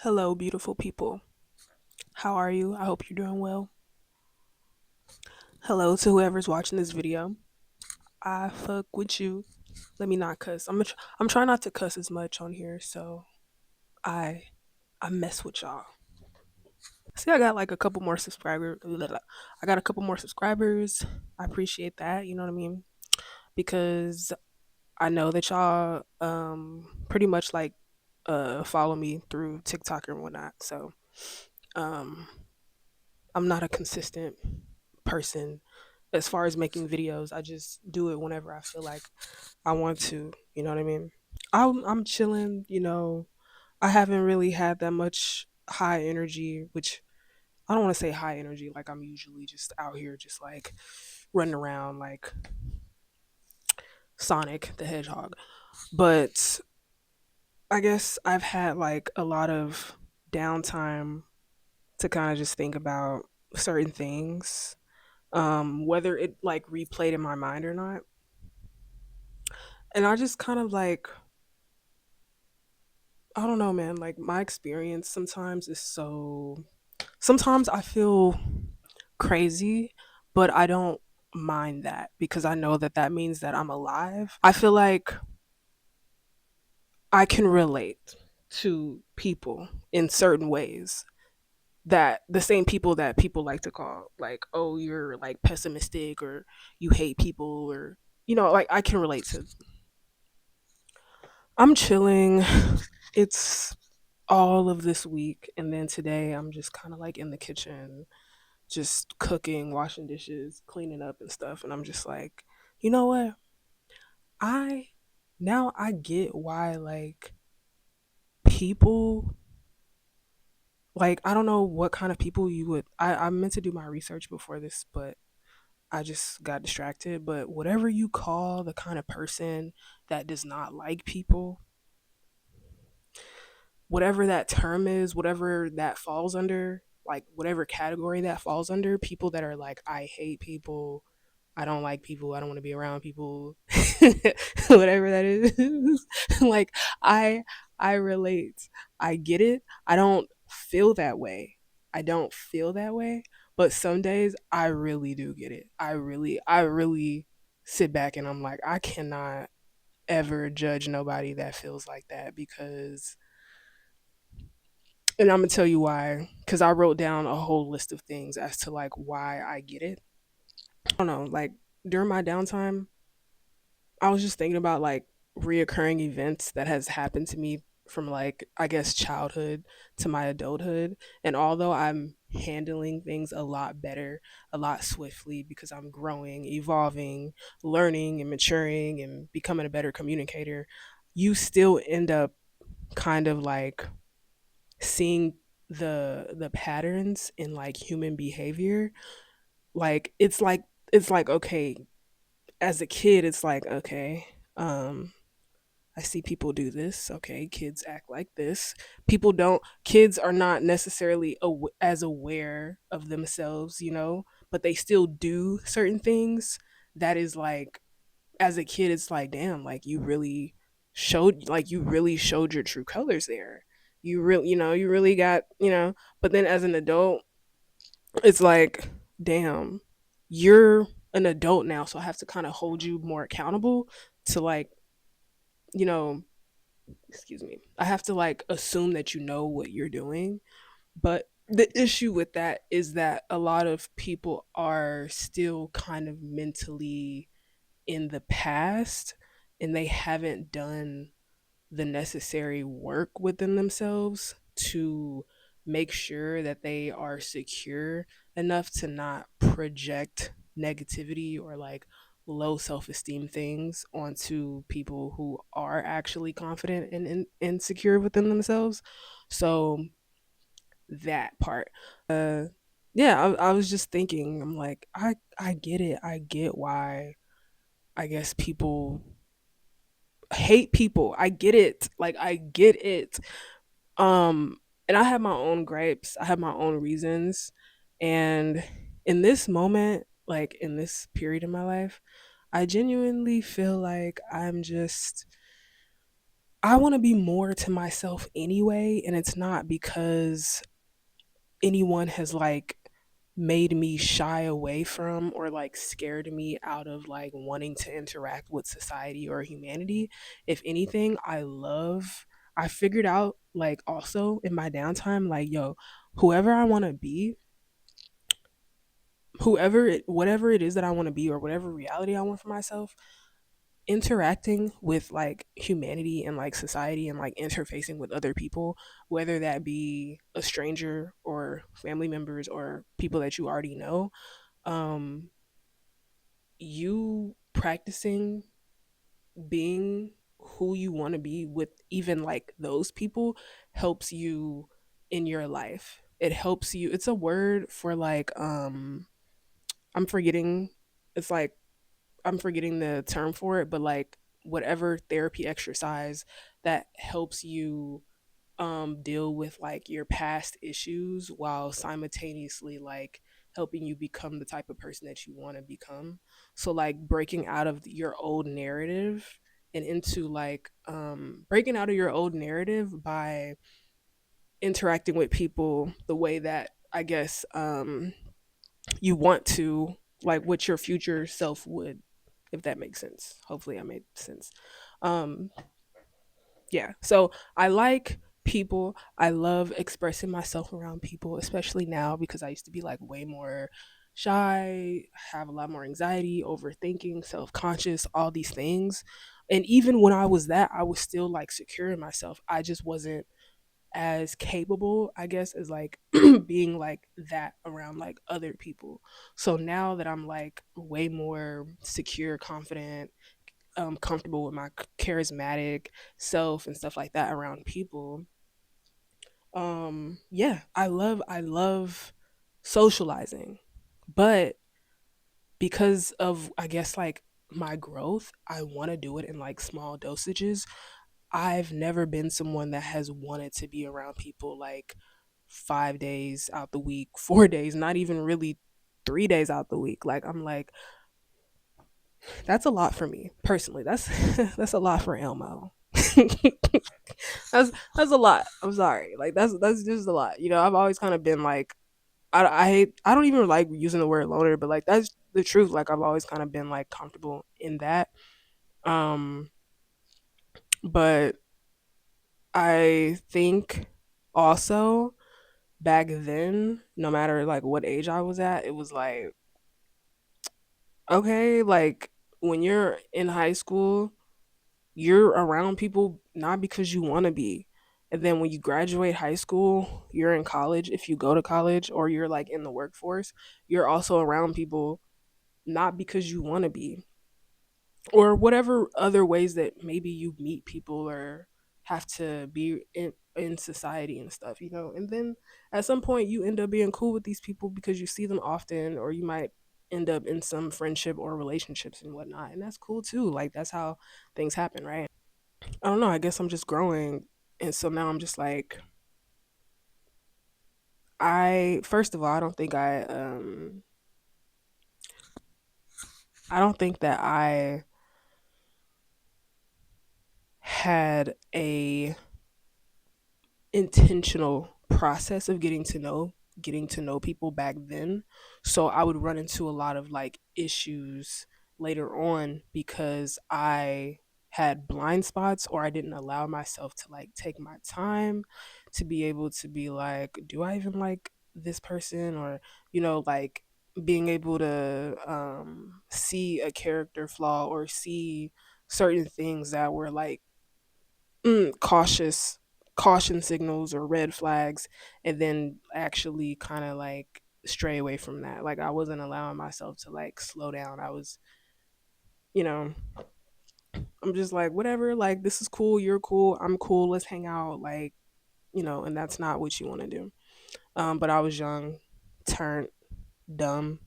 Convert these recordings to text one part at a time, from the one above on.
Hello, beautiful people. How are you? I hope you're doing well. Hello to whoever's watching this video. I fuck with you. Let me not cuss. I'm trying not to cuss as much on here, so I I mess with y'all. See, I got like a couple more subscribers. I got a couple more subscribers. I appreciate that. You know what I mean? Because I know that y'all pretty much like follow me through TikTok and whatnot. So um I'm not a consistent person as far as making videos. I just do it whenever I feel like I want to. You know what I mean? I'm chilling. I haven't really had that much high energy, which I don't want to say high energy. Like I'm usually just out here, just like running around like Sonic the Hedgehog. But I guess I've had like a lot of downtime to kind of just think about certain things, whether it like replayed in my mind or not. And I just kind of like, I don't know, man, like my experience sometimes is so, sometimes I feel crazy, but I don't mind that because I know that that means that I'm alive. I feel like I can relate to people in certain ways, that the same people that people like to call like, oh, you're like pessimistic or you hate people, or like I can relate to. I'm chilling. It's all of this week, and then today I'm just kind of like in the kitchen, just cooking, washing dishes, cleaning up and stuff, and I'm just like, you know what? I Now I get why like people, like I don't know what kind of people you would, I meant to do my research before this, but I just got distracted. But whatever you call the kind of person that does not like people, whatever that term is, whatever that falls under, like whatever category that falls under, people that are like, I hate people, I don't like people, I don't want to be around people, whatever that is, like I I relate. I get it. I don't feel that way. I don't feel that way, but some days I really do get it. I really sit back and I'm like, I cannot ever judge nobody that feels like that, because, and I'm gonna tell you why. Because I wrote down a whole list of things as to like why I get it. I don't know. Like during my downtime, I was just thinking about like reoccurring events that has happened to me from like I guess childhood to my adulthood. And although I'm handling things a lot better, a lot swiftly, because I'm growing, evolving, learning and maturing and becoming a better communicator, you still end up kind of like seeing the patterns in like human behavior. Like it's like okay, as a kid it's like okay, um I see people do this. Okay, kids act like this. Kids are not necessarily as aware of themselves, but they still do certain things. That is like, as a kid, it's like, damn, like you really showed your true colors there. You really got. But then as an adult, it's like, damn, you're an adult now, so I have to kind of hold you more accountable to like, you know, excuse me, I have to like assume that you know what you're doing. But the issue with that is that a lot of people are still kind of mentally in the past, and they haven't done the necessary work within themselves to make sure that they are secure enough to not project negativity or like low self-esteem things onto people who are actually confident and secure within themselves. So that part, yeah, I was just thinking, I'm like, I get it. I get why I guess people hate people. I get it. Like I get it. Um and I have my own gripes. I have my own reasons. And in this moment, like in this period in my life, I genuinely feel like I'm just I want to be more to myself anyway, and it's not because anyone has like made me shy away from or like scared me out of like wanting to interact with society or humanity. If anything, I figured out like also in my downtime, like, yo, whoever I want to be, whatever it is that I want to be or whatever reality I want for myself, interacting with like humanity and like society and like interfacing with other people, whether that be a stranger or family members or people that you already know, um you practicing being who you want to be with even like those people helps you in your life. It helps you. It's a word for like I'm forgetting, it's like I'm forgetting the term for it, but like whatever therapy exercise that helps you deal with like your past issues while simultaneously like helping you become the type of person that you want to become. So like breaking out of your old narrative and into like breaking out of your old narrative by interacting with people the way that I guess you want to, like what your future self would, if that makes sense. Hopefully I made sense. um yeah, so I like people. I love expressing myself around people, especially now because I used to be like way more shy, have a lot more anxiety, overthinking, self-conscious, all these things. And even when I was that, I was still like secure in myself. I just wasn't as capable, I guess, as like being like that around like other people. So now that I'm like way more secure, confident, comfortable with my charismatic self and stuff like that around people, yeah, I love socializing. But because of, I guess, like my growth, I want to do it in like small dosages. I've never been someone that has wanted to be around people like 5 days out the week, 4 days, not even really 3 days out the week. Like I'm like, that's a lot for me personally. That's that's a lot for Elmo. That's a lot. I'm sorry. Like that's just a lot. You know, I've always kind of been like, I don't even like using the word loner, but like that's the truth. Like I've always kind of been like comfortable in that. Um, but I think also back then, no matter like what age I was at, it was like, okay, like when you're in high school, you're around people not because you want to be. And then when you graduate high school, you're in college. If you go to college or you're like in the workforce, you're also around people not because you want to be, or whatever other ways that maybe you meet people or have to be in society and stuff, you know. And then at some point you end up being cool with these people because you see them often, or you might end up in some friendship or relationships and whatnot, and that's cool too. Like that's how things happen, right? I don't know, I guess I'm just growing. And so now I'm just like, I first of all, I don't think that I had a intentional process of getting to know people back then. So I would run into a lot of like issues later on because I had blind spots, or I didn't allow myself to like take my time to be able to be like, do I even like this person? Or, like being able to see a character flaw or see certain things that were like caution signals or red flags, and then actually kind of like stray away from that. Like I wasn't allowing myself to like slow down. I was, you know, I'm just like, whatever, like this is cool, you're cool, I'm cool, let's hang out, like, and that's not what you want to do. But I was young, turned, dumb,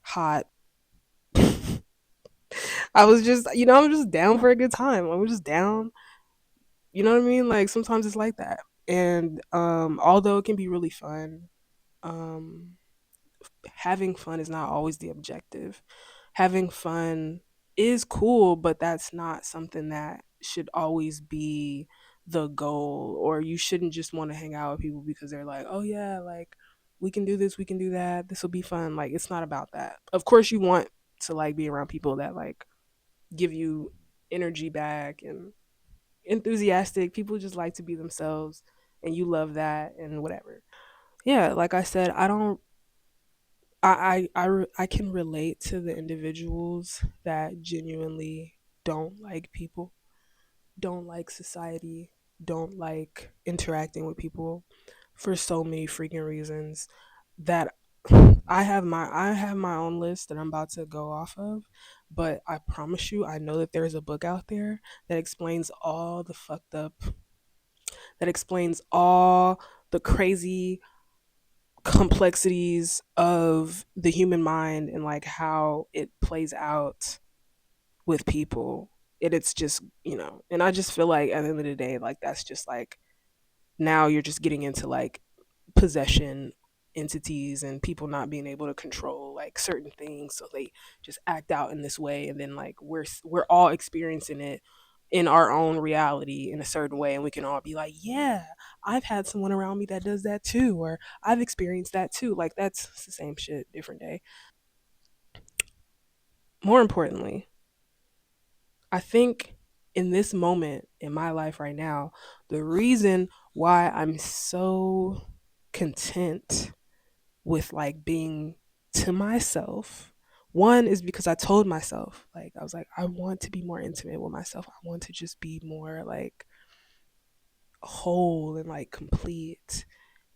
hot. I was just, I'm just down for a good time. I was just down. You know what I mean? Like sometimes it's like that. And although it can be really fun, um having fun is not always the objective. Having fun is cool, but that's not something that should always be the goal, or you shouldn't just want to hang out with people because they're like, oh yeah, like we can do this, we can do that, this will be fun. Like it's not about that. Of course you want to like be around people that like give you energy back and enthusiastic people just like to be themselves, and you love that and whatever. Yeah, like I said, I don't I can relate to the individuals that genuinely don't like people, don't like society, don't like interacting with people for so many freaking reasons that I have my own list that I'm about to go off of, but I promise you I know that there's a book out there that explains all the fucked up, that explains all the crazy complexities of the human mind and like how it plays out with people. It's just, and I just feel like at the end of the day, like that's just like now you're just getting into like possession entities and people not being able to control like certain things, so they just act out in this way, and then like we're all experiencing it in our own reality in a certain way, and we can all be like, yeah, I've had someone around me that does that too, or I've experienced that too. Like that's the same shit, different day. More importantly, I think in this moment in my life right now, the reason why I'm so content with like being to myself, one is because I told myself, like, I was like, I want to be more intimate with myself. I want to just be more like whole and like complete.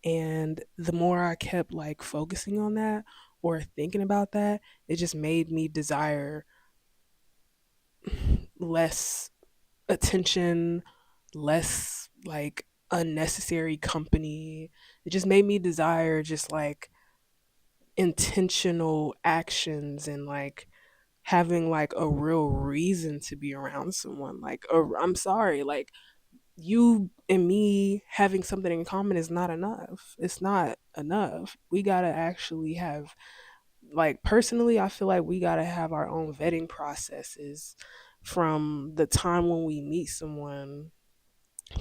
And the more I kept like focusing on that or thinking about that, it just made me desire less attention, less like unnecessary company. It just made me desire just like intentional actions and like having like a real reason to be around someone. Like, I'm sorry, like you and me having something in common is not enough. It's not enough. We gotta actually have, like, personally, I feel like we gotta have our own vetting processes from the time when we meet someone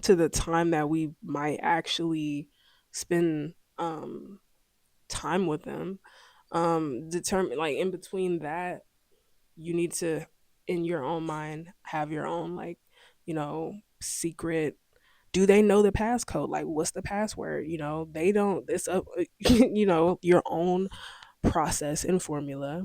to the time that we might actually spend time with them. Determine, like, in between that, you need to, in your own mind, have your own like, secret. Do they know the passcode? Like, what's the password? They don't. It's a your own process and formula,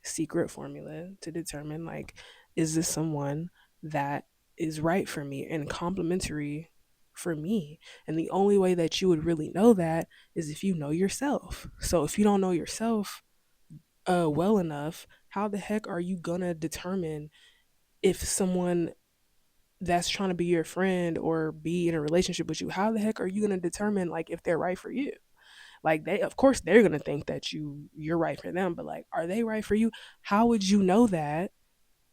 secret formula to determine like, is this someone that is right for me and complementary for me? And the only way that you would really know that is if you know yourself. So if you don't know yourself well enough, how the heck are you gonna determine if someone that's trying to be your friend or be in a relationship with you, how the heck are you gonna determine like if they're right for you? Like, they, of course they're gonna think that you're right for them, but like, are they right for you? How would you know that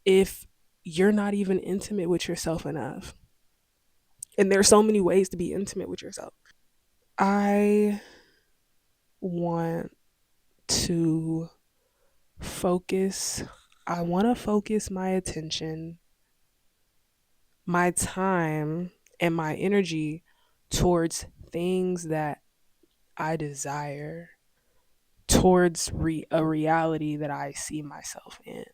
if you're not even intimate with yourself enough? And there's so many ways to be intimate with yourself. I want to focus I want to focus my attention, my time, and my energy towards things that I desire, towards a reality that I see myself in,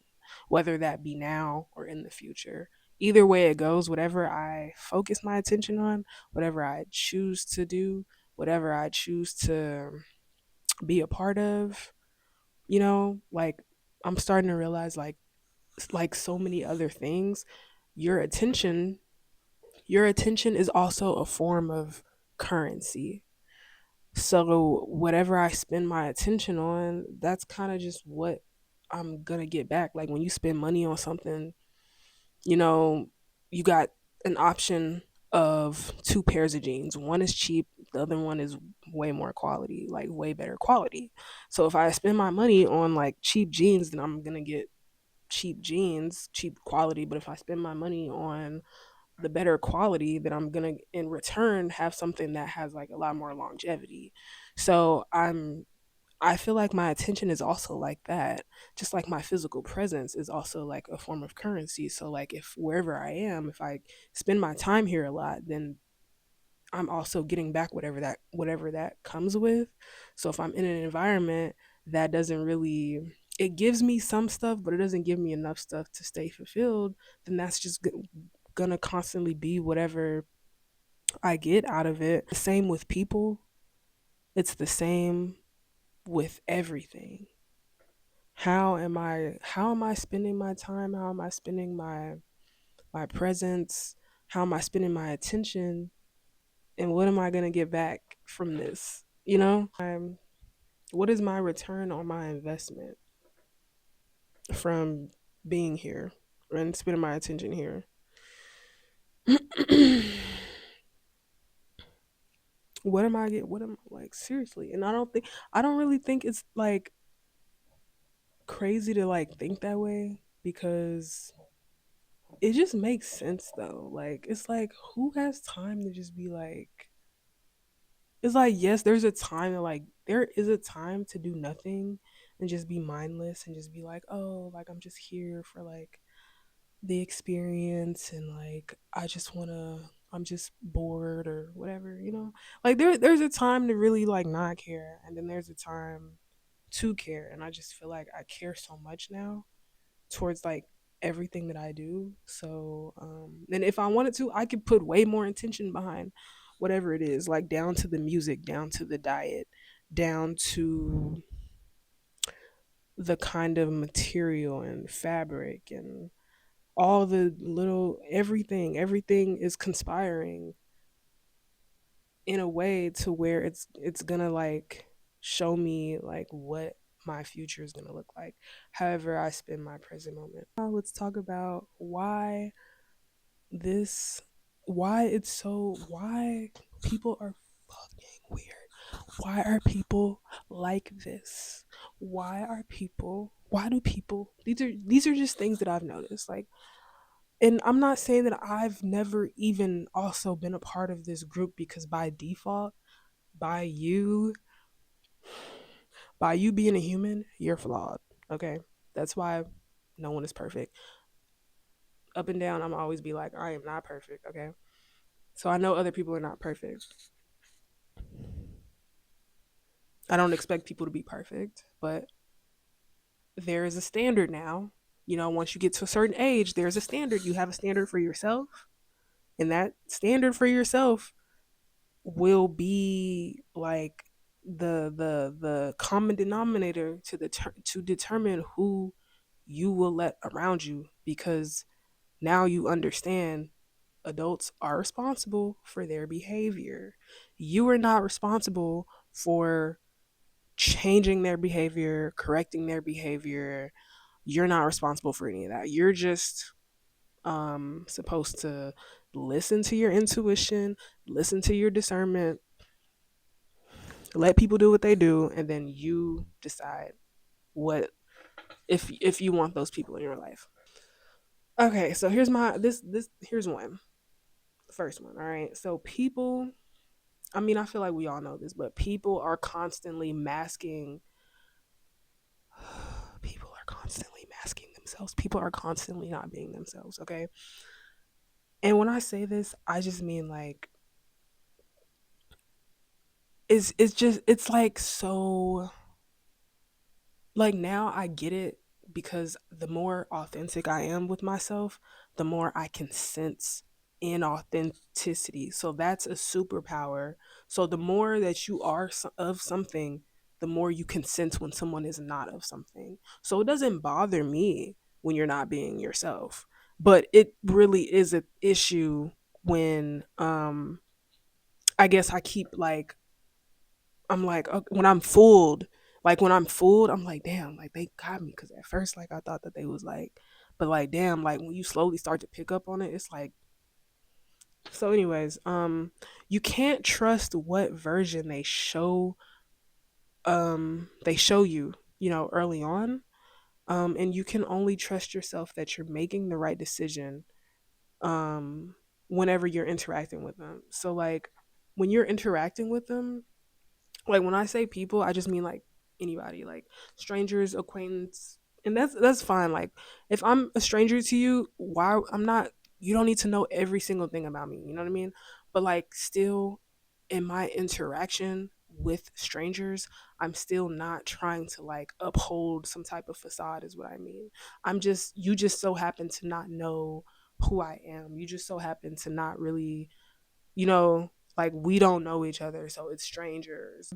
whether that be now or in the future. Either way it goes, whatever I focus my attention on, whatever I choose to do, whatever I choose to be a part of, like, I'm starting to realize like so many other things, your attention your attention is also a form of currency. So whatever I spend my attention on, that's kind of just what I'm gonna get back. Like when you spend money on something, you know, you got an option of two pairs of jeans. One is cheap, the other one is way more quality, like way better quality. So if I spend my money on like cheap jeans, then I'm gonna get cheap jeans, cheap quality. But if I spend my money on the better quality, that I'm gonna in return have something that has like a lot more longevity. So I feel like my attention is also like that. Just like my physical presence is also like a form of currency. So like if wherever I am, if I spend my time here a lot, then I'm also getting back whatever that comes with. So if I'm in an environment that doesn't really, it gives me some stuff, but it doesn't give me enough stuff to stay fulfilled, then that's just gonna constantly be whatever I get out of it. The same with people. It's the same with everything. How am I spending my time? How am I spending my presence? How am I spending my attention? And what am I going to get back from this? What is my return on my investment from being here and spending my attention here? What am I like seriously? And I don't really think it's like crazy to like think that way because it just makes sense though. Like it's like who has time to just be like, it's like yes, there is a time to do nothing and just be mindless and just be like, oh, like I'm just here for like the experience and like I'm just bored or whatever, you know? Like there's a time to really like not care and then there's a time to care, and I just feel like I care so much now towards like everything that I do. So, and if I wanted to, I could put way more intention behind whatever it is, like down to the music, down to the diet, down to the kind of material and fabric and all the little everything. Everything is conspiring in a way to where it's gonna like show me like what my future is gonna look like. However, I spend my present moment. Now let's talk about this why people are fucking weird. Why are people like this? Why do people these are just things that I've noticed. Like, and I'm not saying that I've never even also been a part of this group because by default, by you by you being a human, you're flawed. Okay? That's why no one is perfect. Up and down, I'm always be like, I am not perfect, okay? So I know other people are not perfect. I don't expect people to be perfect, but there is a standard now. You know, once you get to a certain age, there's a standard. You have a standard for yourself, and that standard for yourself will be like the common denominator to determine who you will let around you, because now you understand adults are responsible for their behavior. You are not responsible for changing their behavior, correcting their behavior. You're not responsible for any of that. You're just supposed to listen to your intuition, listen to your discernment, let people do what they do, and then you decide what if you want those people in your life. Okay, so here's my this here's one. First one, all right. So people, I mean, I feel like we all know this, but people are constantly masking people are constantly masking themselves. People are constantly not being themselves, okay? And when I say this, I just mean like it's just it's like so like now I get it because the more authentic I am with myself, the more I can sense inauthenticity. So that's a superpower. So the more that you are of something, the more you can sense when someone is not of something. So it doesn't bother me when you're not being yourself, but it really is an issue when I guess I keep like I'm like when I'm fooled, when I'm fooled, I'm like, damn, like they got me. Because at first, like I thought that they was like, but like, damn, like when you slowly start to pick up on it, it's like. So, anyways, you can't trust what version they show you, you know, early on, and you can only trust yourself that you're making the right decision, um, whenever you're interacting with them. So, like when you're interacting with them, like when I say people, I just mean like anybody, like strangers, acquaintance, and that's fine. Like if I'm a stranger to you, why I'm not you don't need to know every single thing about me, you know what I mean? But like still in my interaction with strangers, I'm still not trying to like uphold some type of facade is what I mean. I'm just you just so happen to not know who I am. You just so happen to not really, like we don't know each other, so it's strangers.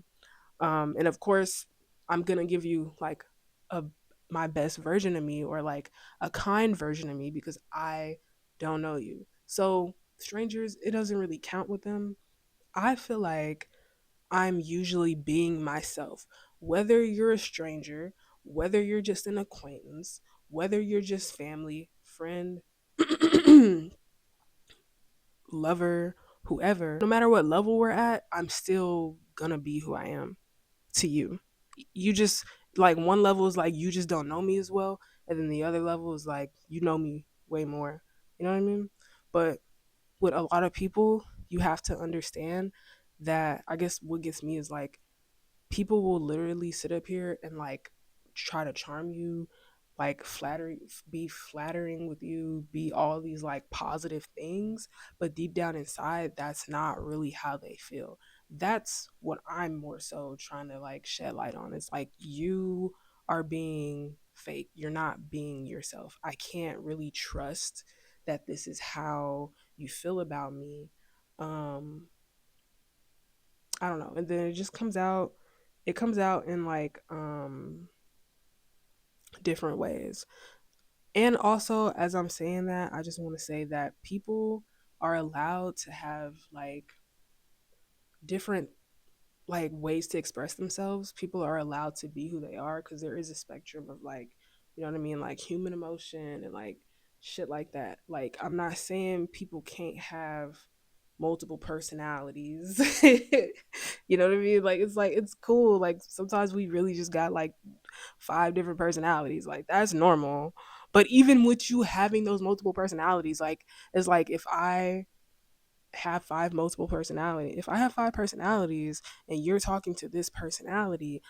And of course, I'm gonna give you like a my best version of me or like a kind version of me because I don't know you. So strangers, it doesn't really count with them. I feel like I'm usually being myself, whether you're a stranger, whether you're just an acquaintance, whether you're just family, friend, lover, whoever. No matter what level we're at, I'm still gonna be who I am to you. You just like one level is like you just don't know me as well, and then the other level is like you know me way more. You know what I mean? But with a lot of people, you have to understand that I guess what gets me is like people will literally sit up here and like try to charm you, like be flattering with you, be all these like positive things, but deep down inside that's not really how they feel. That's what I'm more so trying to like shed light on. It's like you are being fake, you're not being yourself. I can't really trust that this is how you feel about me. um I don't know. And then it just comes out in like different ways. And also as I'm saying that, I just want to say that people are allowed to have like different like ways to express themselves. People are allowed to be who they are because there is a spectrum of like, you know what I mean, like human emotion and like shit like that. Like I'm not saying people can't have multiple personalities. You know what I mean? Like it's cool. Like sometimes we really just got like five different personalities. Like that's normal. But even with you having those multiple personalities, like it's like if I have five personalities and you're talking to this personality,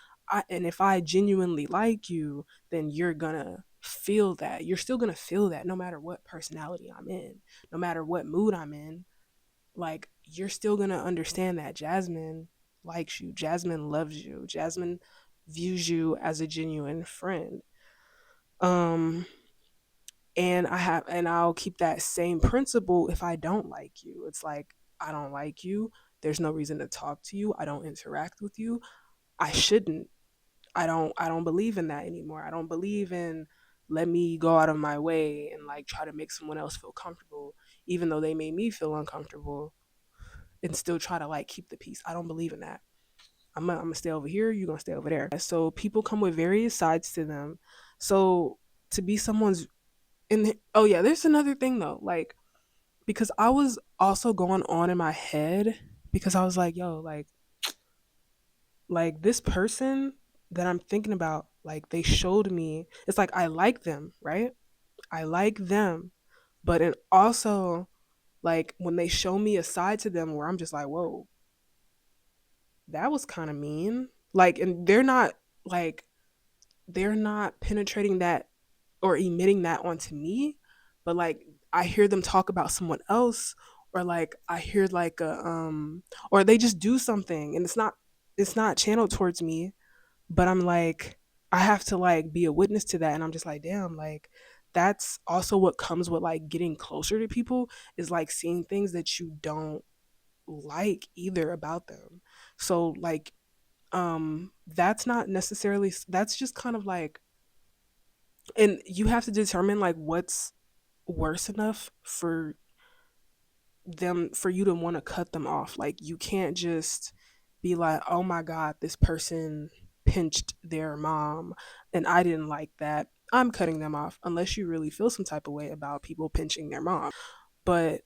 and if I genuinely like you, then you're gonna feel that. You're still gonna feel that no matter what personality I'm in, no matter what mood I'm in. Like you're still gonna understand that Jasmine likes you, Jasmine loves you, Jasmine views you as a genuine friend. Um and I'll keep that same principle if I don't like you. It's like I don't like you. There's no reason to talk to you. I don't interact with you. I shouldn't. I don't believe in that anymore. I don't believe in let me go out of my way and like try to make someone else feel comfortable even though they made me feel uncomfortable and still try to like keep the peace. I don't believe in that. I'm gonna stay over here, you're gonna stay over there. So people come with various sides to them. So to be someone's and oh yeah, there's another thing though, like because I was also going on in my head because I was like, yo, like this person that I'm thinking about, like they showed me, it's like I like them, right? I like them, but it also like when they show me a side to them where I'm just like, whoa, that was kind of mean. Like, and like they're not penetrating that or emitting that onto me, but like I hear them talk about someone else, or like I hear like or they just do something and it's not channeled towards me, but I'm like I have to like be a witness to that, and I'm just like damn, like that's also what comes with like getting closer to people is like seeing things that you don't like either about them. So like that's not necessarily, that's just kind of like, and you have to determine like what's worse enough for you to want to cut them off. Like you can't just be like, oh my god, this person pinched their mom and I didn't like that, I'm cutting them off, unless you really feel some type of way about people pinching their mom. But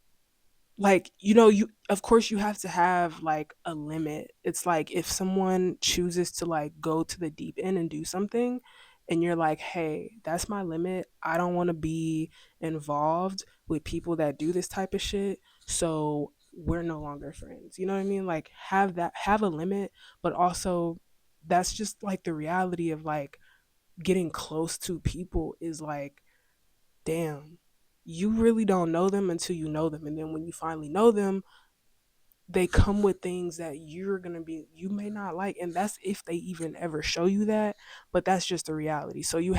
like you of course you have to have like a limit. It's like if someone chooses to like go to the deep end and do something and you're like, hey, that's my limit, I don't want to be involved with people that do this type of shit, so we're no longer friends. You know what I mean? Like have a limit, but also that's just like the reality of like getting close to people is like, damn, you really don't know them until you know them. And then when you finally know them, they come with things that you're gonna be you may not like. And that's if they even ever show you that. But that's just the reality. So you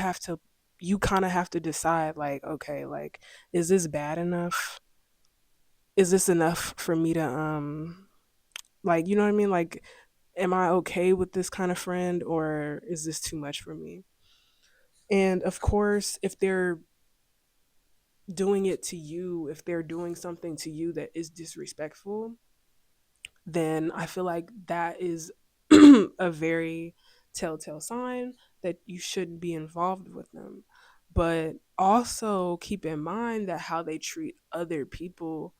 kind of have to decide like, okay, like, is this bad enough? Is this enough for me to like, you know what I mean? Like, am I okay with this kind of friend, or is this too much for me? And of course, if they're doing it to you, if they're doing something to you that is disrespectful, then I feel like that is a very telltale sign that you shouldn't be involved with them. But also keep in mind that how they treat other people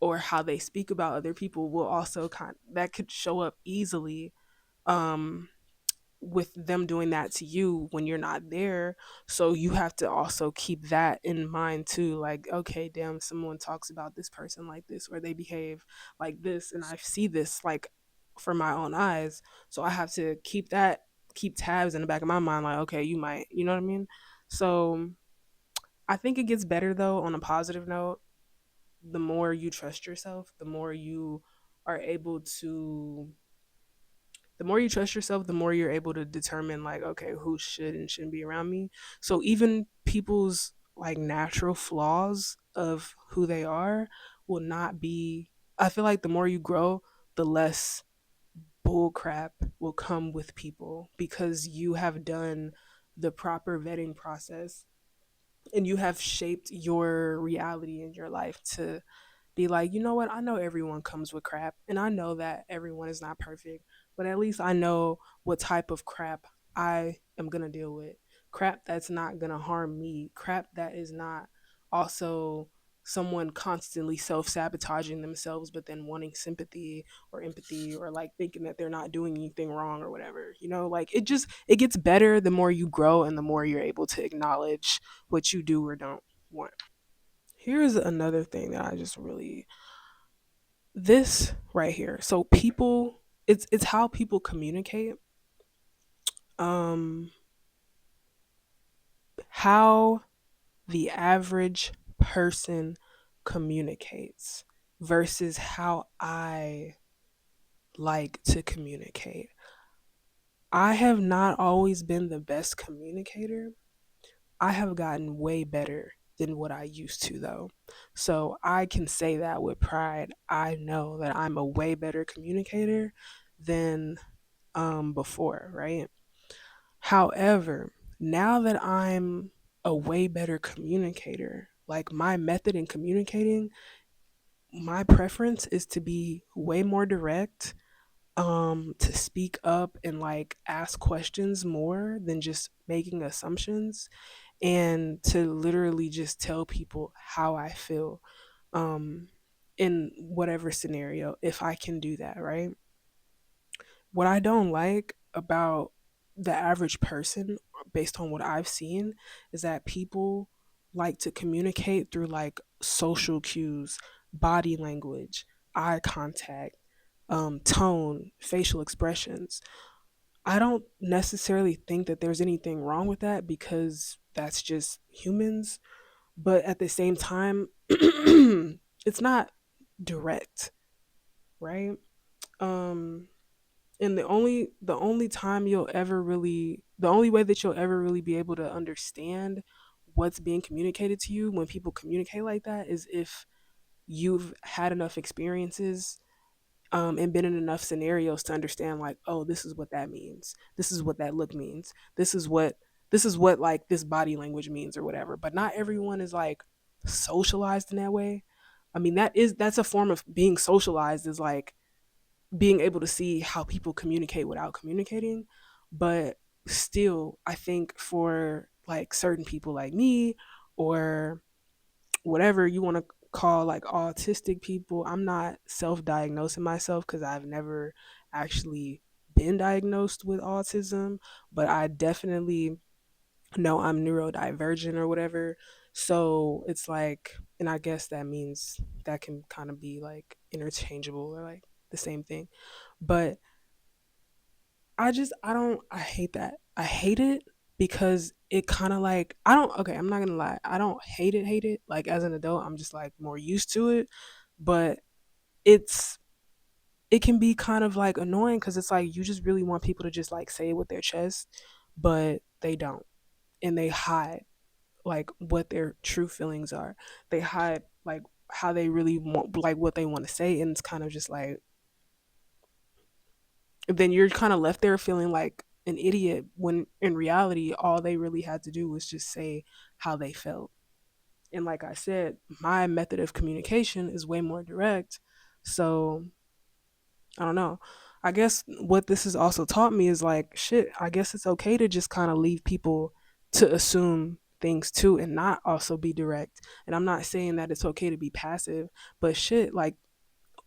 or how they speak about other people will also that could show up easily um with them doing that to you when you're not there. So you have to also keep that in mind too. Like, okay, damn, someone talks about this person like this, or they behave like this, and I see this like from my own eyes. So I have to keep tabs in the back of my mind, like, okay, you might, you know what I mean? So I think it gets better though on a positive note. The more you trust yourself, the more you trust yourself, the more you're able to determine like, okay, who should and shouldn't be around me. So even people's like natural flaws of who they are will not be. I feel like the more you grow, the less bull crap will come with people because you have done the proper vetting process and you have shaped your reality in your life to be like, you know what? I know everyone comes with crap, and I know that everyone is not perfect, but at least I know what type of crap I am going to deal with. Crap that's not going to harm me, crap that is not also someone constantly self sabotaging themselves, but then wanting sympathy or empathy or like thinking that they're not doing anything wrong or whatever. You know, like it gets better the more you grow and the more you're able to acknowledge what you do or don't want. Here's another thing that I just really this right here. So people, it's how people communicate. Um how the average person communicates versus how I like to communicate. I have not always been the best communicator. I have gotten way better than what I used to, though. So I can say that with pride. I know that I'm a way better communicator than before, right? However, now that I'm a way better communicator, like my method in communicating, my preference is to be way more direct, to speak up and like ask questions more than just making assumptions, and to literally just tell people how I feel um in whatever scenario if I can do that, right? What I don't like about the average person, based on what I've seen, is that people like to communicate through like social cues, body language, eye contact, tone, facial expressions. I don't necessarily think that there's anything wrong with that because that's just humans. But at the same time, it's not direct, right? Um, and the only way that you'll ever really be able to understand what's being communicated to you when people communicate like that is if you've had enough experiences, and been in enough scenarios to understand like, oh, this is what that means, this is what that look means, this is what like this body language means or whatever. But not everyone is like socialized in that way. I mean, that's a form of being socialized, is like being able to see how people communicate without communicating. But still, I think for like certain people like me, or whatever you want to call like autistic people, I'm not self-diagnosing myself because I've never actually been diagnosed with autism, but I definitely know I'm neurodivergent or whatever. So it's like, and I guess that means that can kind of be like interchangeable or like the same thing. But I don't, I hate that. I hate it because it kind of like, I don't, okay, I'm not gonna lie. I don't hate it. Like as an adult, I'm just like more used to it. But it's, it can be kind of like annoying because it's like you just really want people to just like say it with their chest, but they don't. And they hide like what their true feelings are. They hide like how they really want, like what they want to say. And it's kind of just like, then you're kind of left there feeling like an idiot when in reality all they really had to do was just say how they felt. And like I said, my method of communication is way more direct. So I don't know. I guess what this has also taught me is like, shit, I guess it's okay to just kind of leave people to assume things too and not also be direct. And I'm not saying that it's okay to be passive, but shit, like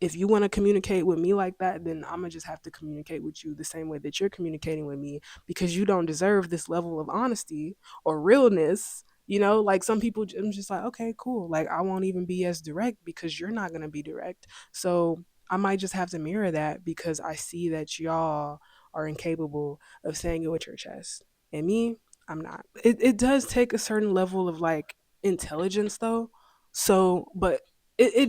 if you want to communicate with me like that, then I'm gonna just have to communicate with you the same way that you're communicating with me because you don't deserve this level of honesty or realness. You know, like some people, I'm just like, okay, cool. Like I won't even be as direct because you're not gonna be direct. So I might just have to mirror that because I see that y'all are incapable of saying it with your chest, and me, I'm not. It does take a certain level of like intelligence though. So, but it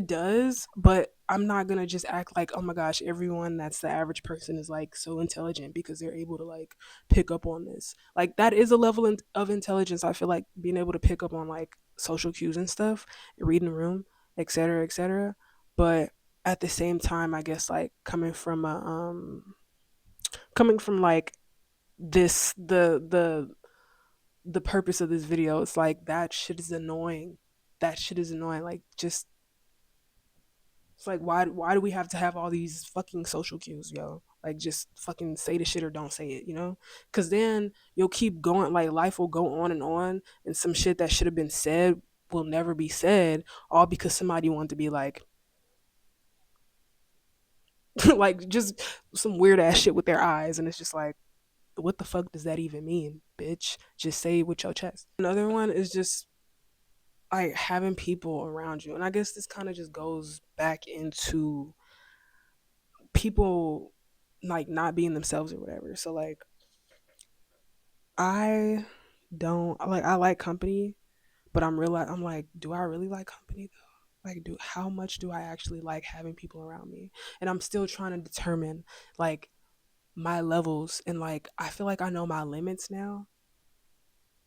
does, but I'm not gonna just act like, oh my gosh, everyone that's the average person is like so intelligent because they're able to like pick up on this. Like that is a level of intelligence. I feel like being able to pick up on like social cues and stuff, reading the room, etc., etc. But at the same time, I guess like coming from like this the purpose of this video, it's like that shit is annoying. That shit is annoying. Like just, it's like why do we have to have all these fucking social cues, yo? Like just fucking say the shit or don't say it, you know? Cause then you'll keep going, like life will go on and some shit that should have been said will never be said, all because somebody wanted to be like like just some weird ass shit with their eyes, and it's just like, what the fuck does that even mean, bitch? Just say it with your chest. Another one is just like having people around you. And I guess this kind of just goes back into people like not being themselves or whatever. So like I don't like, I like company, but I'm like, do I really like company though? Like do how much do I actually like having people around me? And I'm still trying to determine like my levels, and like I feel like I know my limits now.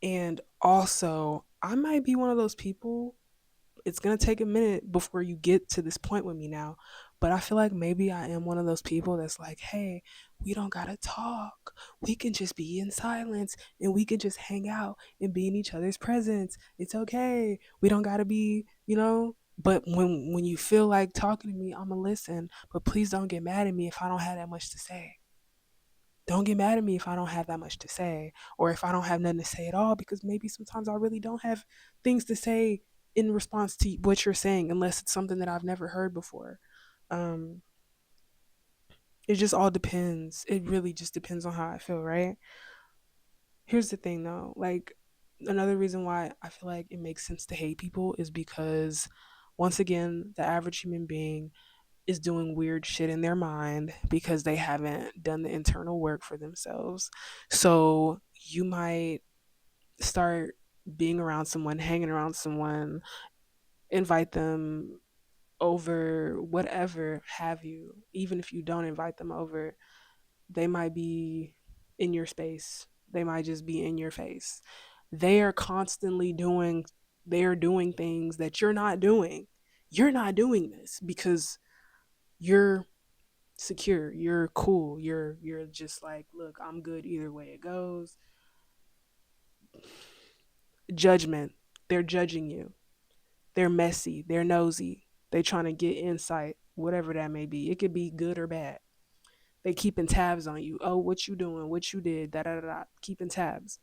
And also, I might be one of those people, it's gonna take a minute before you get to this point with me now. But I feel like maybe I am one of those people that's like, hey, we don't gotta talk. We can just be in silence and we can just hang out and be in each other's presence. It's okay. We don't gotta be, you know. But when you feel like talking to me, I'ma listen. But please don't get mad at me if I don't have that much to say. Don't get mad at me if I don't have that much to say, or if I don't have nothing to say at all, because maybe sometimes I really don't have things to say in response to what you're saying, unless it's something that I've never heard before. Um, it just all depends. It really just depends on how I feel, right? Here's the thing though, like another reason why I feel like it makes sense to hate people is because once again, the average human being is doing weird shit in their mind because they haven't done the internal work for themselves. So you might start being around someone, hanging around someone, invite them over, whatever have you. Even if you don't invite them over, they might be in your space. They might just be in your face. They are constantly doing, they are doing things that you're not doing. You're not doing this because you're secure, you're cool, you're just like, look, I'm good either way it goes. Judgment, they're judging you, they're messy, they're nosy, they trying to get insight, whatever that may be. It could be good or bad. They keeping tabs on you. Oh, what you doing, what you did, da da da da, keeping tabs.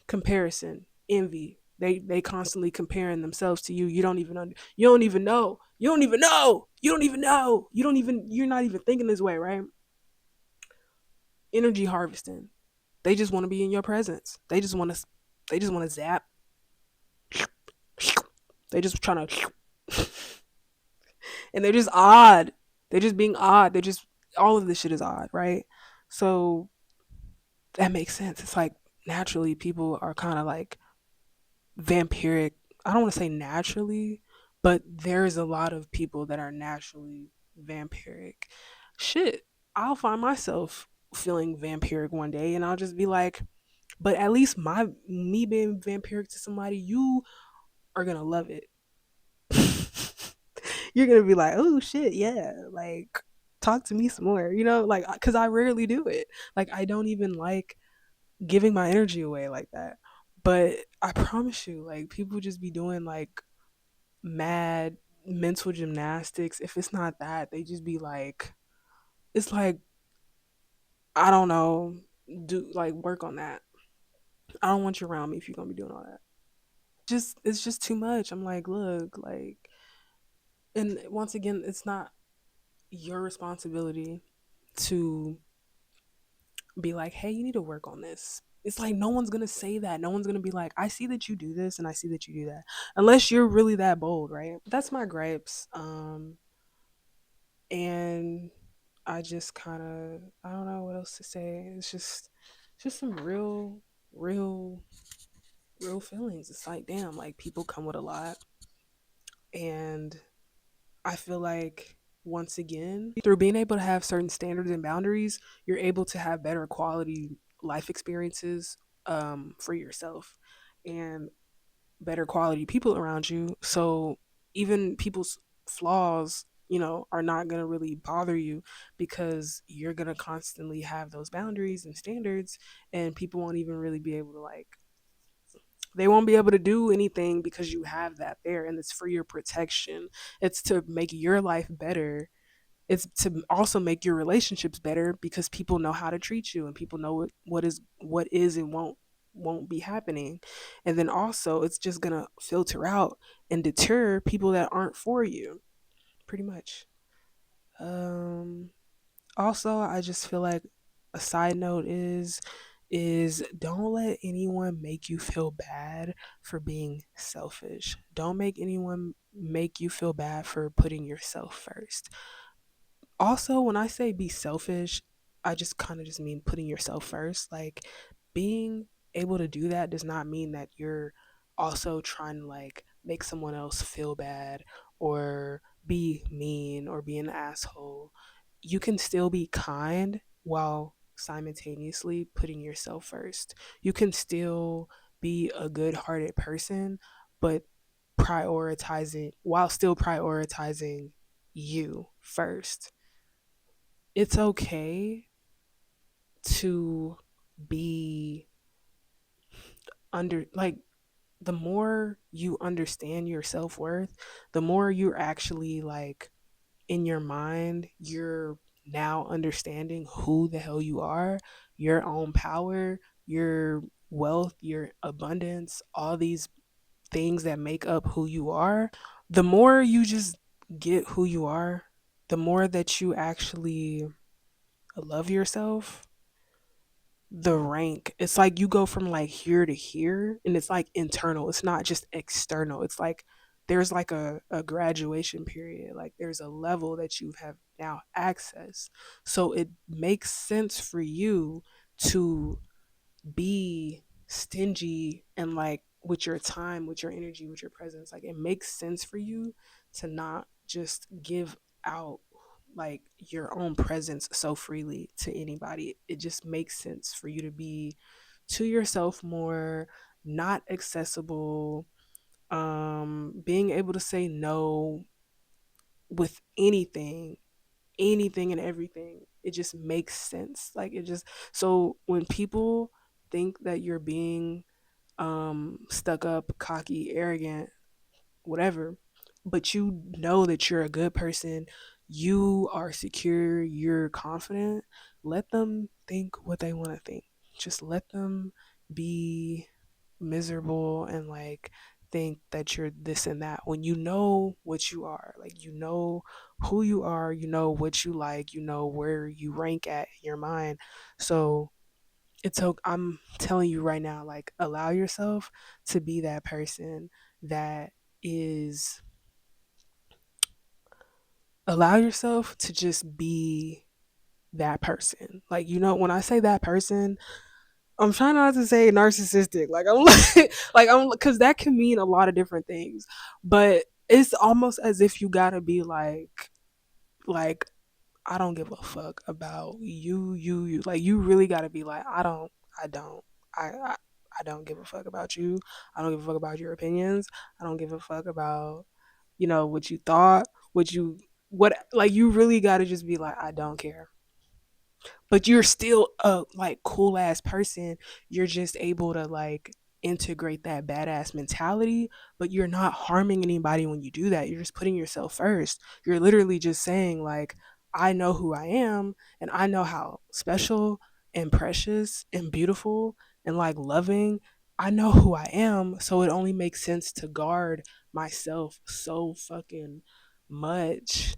Comparison, envy, they constantly comparing themselves to you. You don't even you don't even know, you don't even know, you don't even know, you don't even, you're not even thinking this way, right? Energy harvesting, they just want to be in your presence. They just want to zap. They just trying to, and they're just odd. They're just being odd. They're just, all of this shit is odd, right? So that makes sense. It's like naturally people are kind of like vampiric. I don't want to say naturally, but there's a lot of people that are naturally vampiric. Shit, I'll find myself feeling vampiric one day and I'll just be like, but at least my me being vampiric to somebody, you are gonna love it. You're gonna be like, oh shit, yeah, like talk to me some more, like because I rarely do it. Like I don't even like giving my energy away like that. But I promise you, like people just be doing like mad mental gymnastics. If it's not that, they just be like, it's like I don't know, do like work on that. I don't want you around me if you're gonna be doing all that. Just it's just too much. I'm like, look, like, and once again, it's not your responsibility to be like, hey, you need to work on this. It's like no one's gonna say that. No one's gonna be like, I see that you do this and I see that you do that. Unless you're really that bold, right? That's my gripes. And I just kinda I don't know what else to say. It's just some real, real feelings. It's like, damn, like people come with a lot. And I feel like once again, through being able to have certain standards and boundaries, you're able to have better quality life experiences for yourself and better quality people around you. So even people's flaws, are not going to really bother you because you're going to constantly have those boundaries and standards, and people won't even really be able to like they won't be able to do anything because you have that there, and it's for your protection. It's to make your life better. It's to also make your relationships better because people know how to treat you and people know what is and won't be happening. And then also it's just gonna filter out and deter people that aren't for you, pretty much. Um Also, I just feel like a side note is don't let anyone make you feel bad for being selfish. Don't make anyone make you feel bad for putting yourself first. Also, when I say be selfish, I just kind of just mean putting yourself first. Like being able to do that does not mean that you're also trying to like make someone else feel bad or be mean or be an asshole. You can still be kind while simultaneously putting yourself first. You can still be a good-hearted person, but prioritizing while still prioritizing you first. It's okay to be under like the more you understand your self-worth, the more you're actually like in your mind, you're now understanding who the hell you are, your own power, your wealth, your abundance, all these things that make up who you are. The more you just get who you are, the more that you actually love yourself, the rank, it's like you go from like here to here, and it's like internal, it's not just external. It's like there's like a graduation period, like there's a level that you have now access. So it makes sense for you to be stingy and like with your time, with your energy, with your presence. Like it makes sense for you to not just give out like your own presence so freely to anybody. It just makes sense for you to be to yourself more, not accessible, being able to say no with anything and everything. It just makes sense. Like it just so when people think that you're being stuck up, cocky, arrogant, whatever, but you know that you're a good person, you are secure, you're confident, let them think what they want to think. Just let them be miserable and like think that you're this and that when you know what you are. Like you know who you are, you know what you like, you know where you rank at in your mind. So it's okay. I'm telling you right now, like allow yourself to be that person that is allow yourself to just be that person. Like, when I say that person, I'm trying not to say narcissistic. Like, I'm like I'm because that can mean a lot of different things. But it's almost as if you gotta be like I don't give a fuck about you. Like, you really gotta be like, I don't, I, I don't give a fuck about you. I don't give a fuck about your opinions. I don't give a fuck about, what you thought, what, like, you really gotta just be like, I don't care. But you're still a like cool ass person. You're just able to like integrate that badass mentality, but you're not harming anybody when you do that. You're just putting yourself first. You're literally just saying like, I know who I am, and I know how special and precious and beautiful and like loving I know who I am, so it only makes sense to guard myself so fucking much.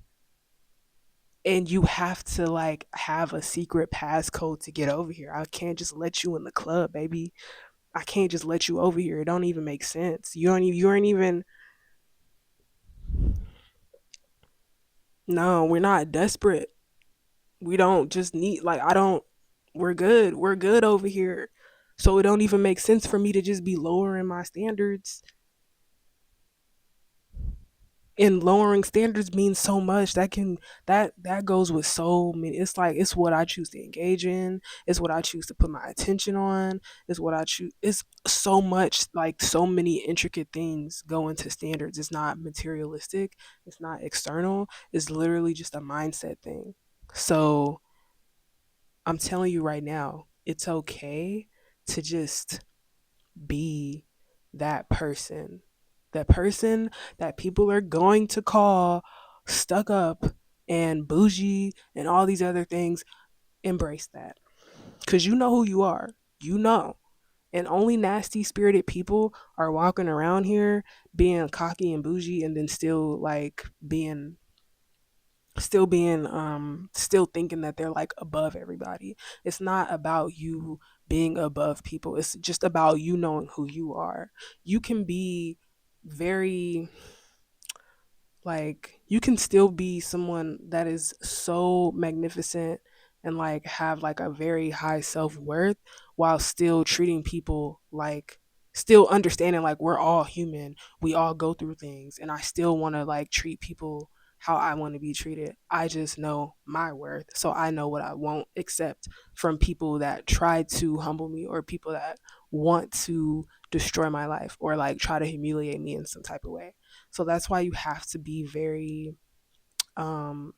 And you have to like have a secret passcode to get over here. I can't just let you in the club, baby. I can't just let you over here. It don't even make sense. You aren't even. No, we're not desperate. We don't just need like I don't we're good. We're good over here. So it don't even make sense for me to just be lowering my standards. And lowering standards means so much. That goes with so many. It's like it's what I choose to engage in. It's what I choose to put my attention on. It's what I choose. It's so much, like so many intricate things go into standards. It's not materialistic. It's not external. It's literally just a mindset thing. So I'm telling you right now, it's okay to just be that person. That person that people are going to call stuck up and bougie and all these other things. Embrace that. Because you know who you are. You know. And only nasty spirited people are walking around here being cocky and bougie and then still thinking that they're like above everybody. It's not about you being above people. It's just about you knowing who you are. You can be very like you can still be someone that is so magnificent and like have like a very high self-worth while still treating people like still understanding like we're all human, we all go through things, and I still want to like treat people how I want to be treated. I just know my worth, so I know what I won't accept from people that try to humble me or people that want to destroy my life or like try to humiliate me in some type of way. So that's why you have to be very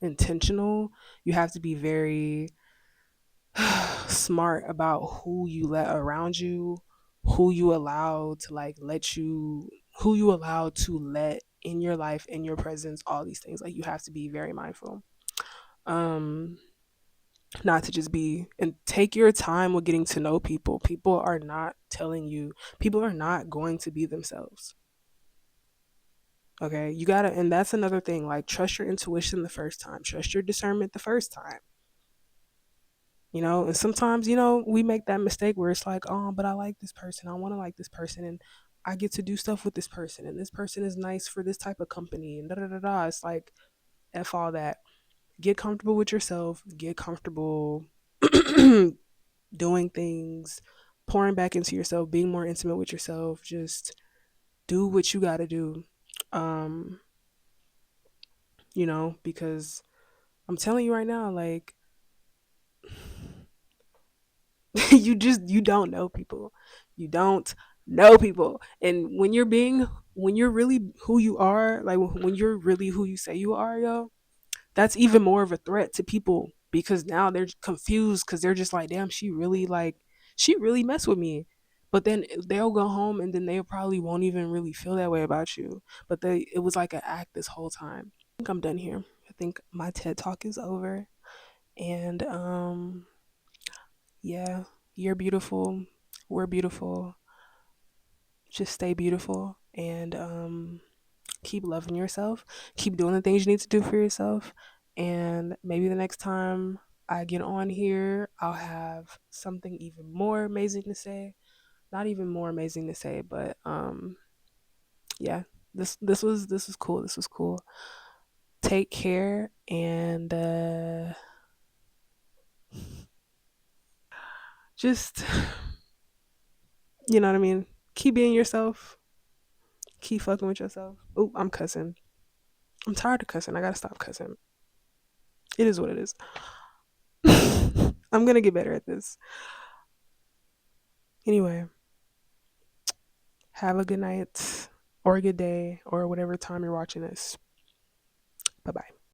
intentional. You have to be very smart about who you let around you, who you allow to like let you, who you allow to let in your life, in your presence, all these things. Like you have to be very mindful. Um, Not to just be and take your time with getting to know people. People are not telling you, people are not going to be themselves. Okay, you gotta, and that's another thing. Like, trust your intuition the first time, trust your discernment the first time. And sometimes, we make that mistake where it's like, oh, but I like this person, I want to like this person, and I get to do stuff with this person, and this person is nice for this type of company, and da da da da. It's like, F all that. Get comfortable with yourself, get comfortable doing things, pouring back into yourself, being more intimate with yourself. Just do what you gotta do. Um, because I'm telling you right now, like you don't know people. You don't know people. And when you're really who you are, like when you're really who you say you are, yo, that's even more of a threat to people because now they're confused because they're just like, damn, she really messed with me. But then they'll go home and then they probably won't even really feel that way about you. But it was like an act this whole time. I think I'm done here. I think my TED talk is over. And yeah, you're beautiful. We're beautiful. Just stay beautiful and keep loving yourself. Keep doing the things you need to do for yourself. And maybe the next time I get on here, I'll have something even more amazing to say. Not even more amazing to say, but yeah. This was cool. This was cool. Take care and Just, you know what I mean? Keep being yourself. Keep fucking with yourself. Oh, I'm cussing. I'm tired of cussing. I gotta stop cussing. It is what it is. I'm gonna get better at this. Anyway, have a good night or a good day or whatever time you're watching this. Bye bye.